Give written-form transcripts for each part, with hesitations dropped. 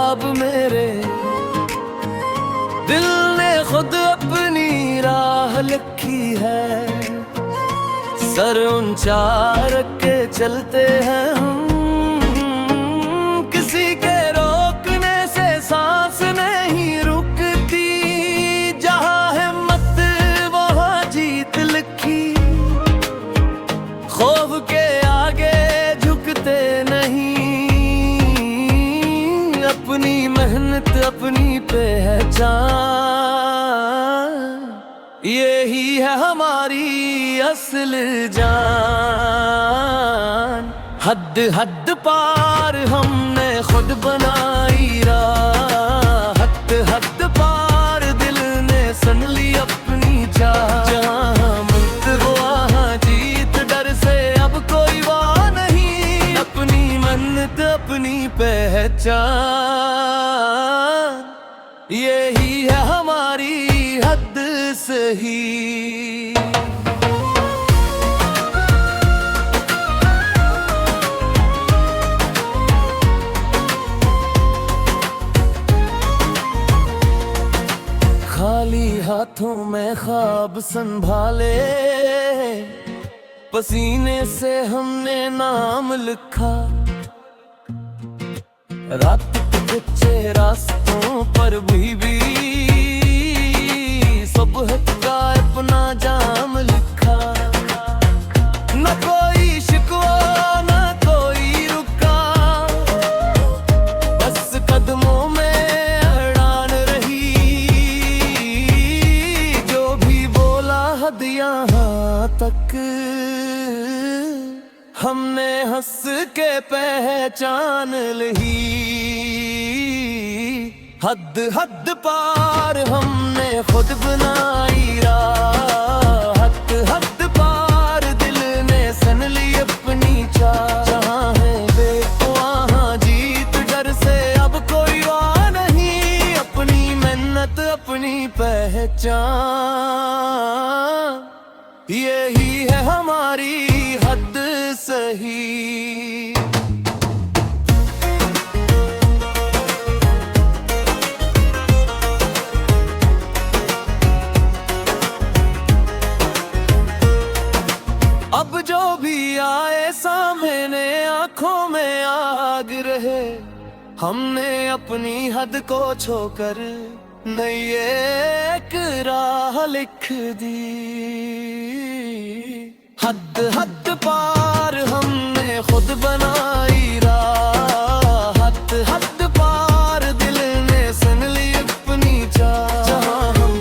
ख्वाब मेरे, दिल ने खुद अपनी राह लिखी है। सर ऊंचा रख के चलते हैं हम, किसी के रोकने से सांस नहीं रुकती। जहाँ हिम्मत वहाँ जीत लिखी, खौफ के आगे झुकते नहीं। अपनी मेहनत अपनी पहचान, यही है हमारी असल जान। हद हद पार हमने खुद बनाई राह, हद हद पार दिल ने सुन ली अपनी चाह। जहाँ मुक्त वहाँ जीत, डर से अब कोई वाह नहीं। अपनी मेहनत अपनी पहचान, यही है हमारी हद सही। खाली हाथों में ख्वाब संभाले, पसीने से हमने नाम लिखा। रात के कच्चे रास्तों पर भी सुबह का अपना जाम लिखा। न कोई शिकवा न कोई रुका, बस कदमों में अड़ान रही। जो भी बोला हद यहाँ तक, हमने हंस के पहचान ली। हद हद पार हमने खुद बनाई राह, हद हद पार दिल ने सन ली अपनी चाह। जहाँ है देखो वहाँ जीत, डर से अब कोई वाह नहीं। अपनी मेहनत अपनी पहचान, यही है हमारी हद सही। अब जो भी आए सामने आंखों में आग रहे। हमने अपनी हद को छोकर नई एक राह लिख दी। हद हद पार हमने खुद बनाई राह, हद हद पार दिल ने सुन ली अपनी चाह। जहाँ हम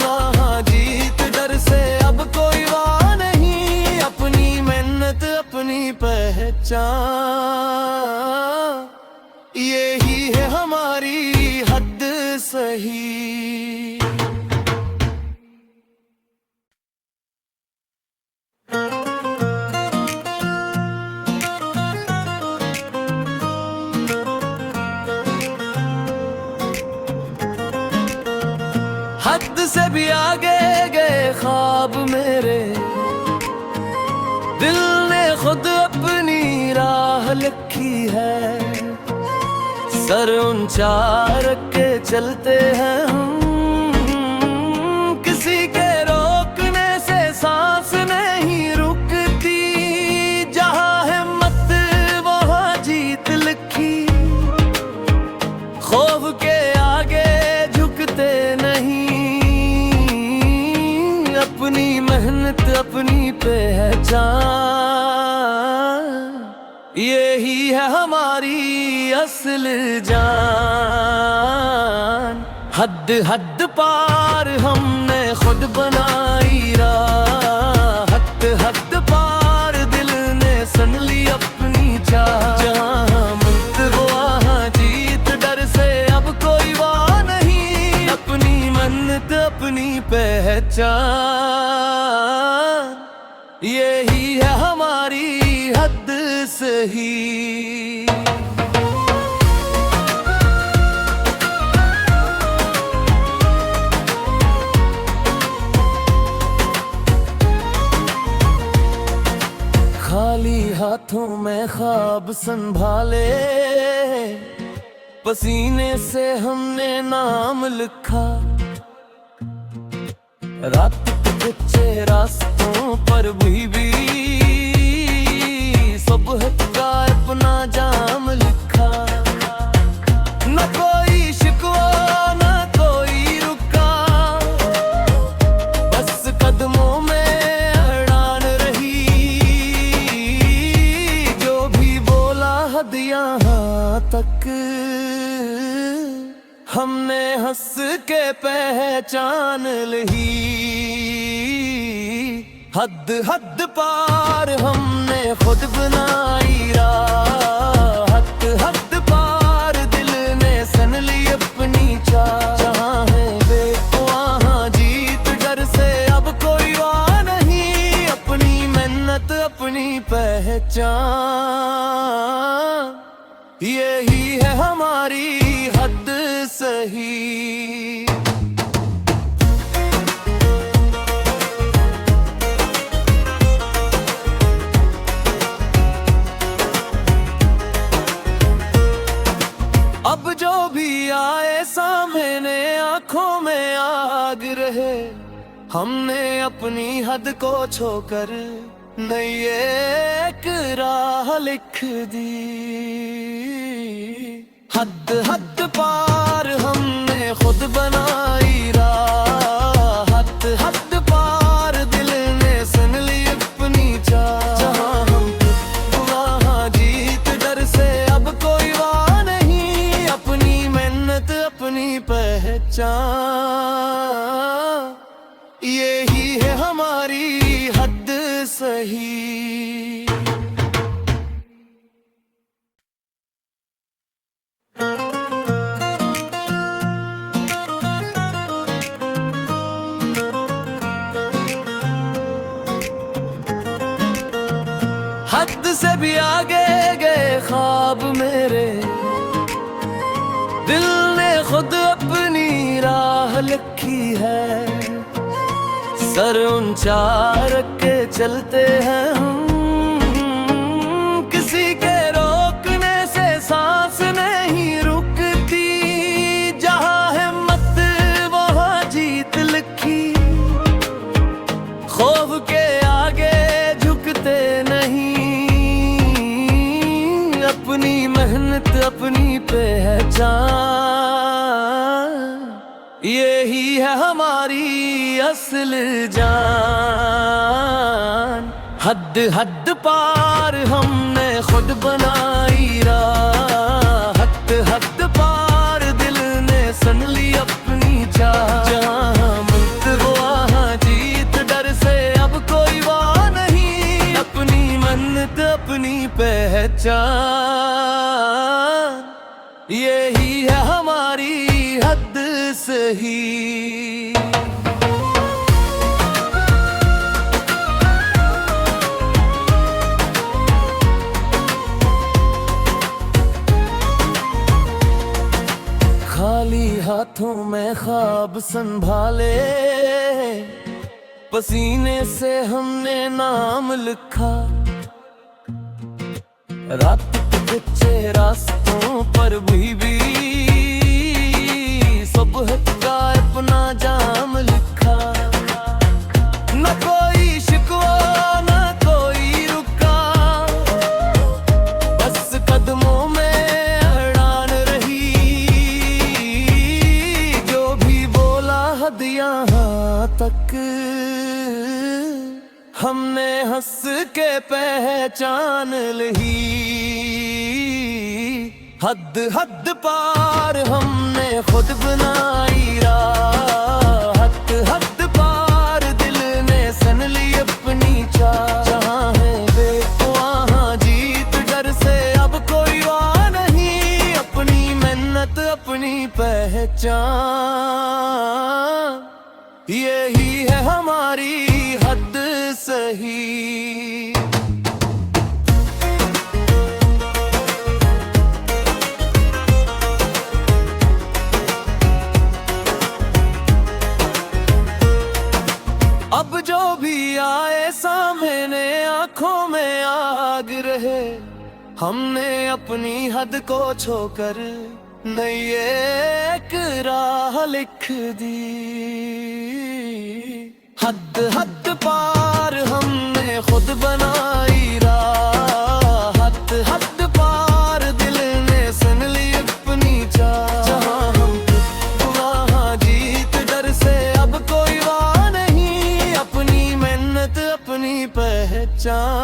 वहाँ जीत, डर से अब कोई वाह नहीं। अपनी मेहनत अपनी पहचान, यही है हमारी हद सही। हद से भी आगे गए ख्वाब मेरे, दिल ने खुद अपनी राह लिखी है। सर ऊंचा रख के चलते हैं हम, किसी के रोकने से सांस नहीं रुकती। जहाँ हिम्मत वहाँ जीत लिखी, खौफ के आगे झुकते नहीं। अपनी मेहनत अपनी पहचान, यही है हमारी असल जान। हद हद पार हमने खुद बनाई राह, हद हद पार दिल ने सुन ली अपनी चाह। जहाँ मुक्त वहाँ जीत, डर से अब कोई वाह नहीं। अपनी मेहनत अपनी पहचान, यही है हमारी हद सही। खाली हाथों में ख्वाब संभाले, पसीने से हमने नाम लिखा, रात के कच्चे रास्तों पर भी सुबह का अपना जाम लिखा। न कोई शिकवा न कोई रुका, बस कदमों में अड़ान रही। जो भी बोला हद यहाँ तक, हमने हंस के पहचान ली। हद हद पार हमने खुद बनाई राह, हद हद पार दिल ने सन ली अपनी चाह। जहाँ है बेख वहाँ जीत, डर से अब कोई वाह नहीं। अपनी मेहनत अपनी पहचान, यही है हमारी हद सही। अब जो भी आए सामने आंखों में आग रहे। हमने अपनी हद को छोकर नई एक राह लिख दी। हद हद पार हमने खुद बनाई राह, हद हद पार दिल ने सुन ली अपनी चाह। जहाँ हम वहाँ जीत, डर से अब कोई वाह नहीं। अपनी मेहनत अपनी पहचान, यही है हमारी हद सही। हद से भी आगे गए ख्वाब मेरे, दिल ने खुद अपनी राह लिखी है। सर ऊंचा रख के चलते हैं हम, किसी के रोकने से सांस नहीं रुकती। जहाँ है मत वहाँ जीत लिखी, खौफ के आगे झुकते नहीं। अपनी मेहनत अपनी पहचान, यही है हमारी असल जान। हद हद पार हमने खुद बनाई राह, हद हद पार दिल ने सन ली अपनी चाह। जहाँ मुल्क वहाँ जीत, डर से अब कोई वाह नहीं। अपनी मन्नत अपनी पहचान, यही है हमारी हद सही। खाली हाथों में ख्वाब संभाले, पसीने से हमने नाम लिखा। रात के कच्चे रास्तों पर भी सुबह का अपना जाम लिखा। न कोई शिकवा न कोई रुका, बस कदमों में अड़ान रही। जो भी बोला हद यहाँ तक, हमने हंस के पहचान ली। हद हद पार हमने खुद बनाई राह, हद हद पार दिल ने सन ली अपनी चाह। जहाँ है बेख वहाँ जीत, डर से अब कोई वाह नहीं। अपनी मेहनत अपनी पहचान, यही है हमारी हद सही। अब जो भी आए सामने आंखों में आग रहे। हमने अपनी हद को छोकर नहीं एक राह लिख दी। हद हद पार हमने खुद बनाई राह, हद हद पार दिल ने सुन ली अपनी चाह। जहाँ हम वहाँ जीत, डर से अब कोई वाह नहीं, अपनी मेहनत अपनी पहचान।